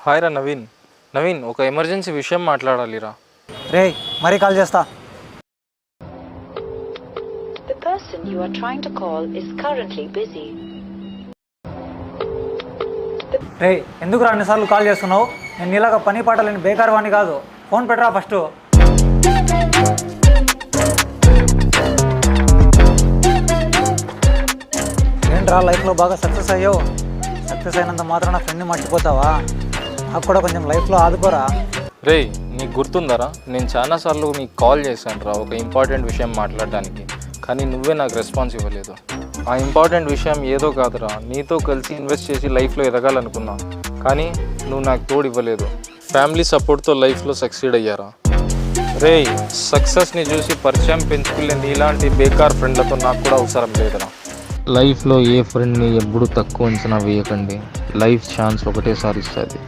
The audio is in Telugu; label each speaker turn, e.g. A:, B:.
A: హాయ్ రా నవీన్. నవీన్, ఒక ఎమర్జెన్సీ విషయం మాట్లాడాలిరా.
B: రే మరీ కాల్ చేస్తా.
C: The person you are trying to call is currently busy.
B: రే ఎందుకు రా అన్నిసార్లు కాల్ చేస్తున్నావు? నేను నీలాగా పని పాట లేని బేకార్ వాడిని కాదు. ఫోన్ పెట్టరా ఫస్ట్. ఏంట్రా లైఫ్లో బాగా సక్సెస్ అయ్యావు. సక్సెస్ అయినంత మాత్రం ఫ్రెండ్ని మర్చిపోతావా? నాకు కూడా కొంచెం లైఫ్లో ఆదుకోరా.
A: రే, నీకు గుర్తుందరా, నేను చాలాసార్లు మీకు కాల్ చేశాను రా ఒక ఇంపార్టెంట్ విషయం మాట్లాడడానికి. కానీ నువ్వే నాకు రెస్పాన్స్ ఇవ్వలేదు. ఆ ఇంపార్టెంట్ విషయం ఏదో కాదురా, నీతో కలిసి ఇన్వెస్ట్ చేసి లైఫ్లో ఎదగాలనుకున్నా. కానీ నువ్వు నాకు తోడు ఇవ్వలేదు. ఫ్యామిలీ సపోర్ట్తో లైఫ్లో సక్సీడ్ అయ్యారా. రే, సక్సెస్ని చూసి పరిచయం పెంచుకునే నీలాంటి బేకార్ ఫ్రెండ్లతో నాకు కూడా అవసరం లేదురా. లైఫ్లో ఏ ఫ్రెండ్ని ఎప్పుడు తక్కువ అంచనా వేయకండి. లైఫ్ ఛాన్స్ ఒకటేసారి ఇస్తుంది.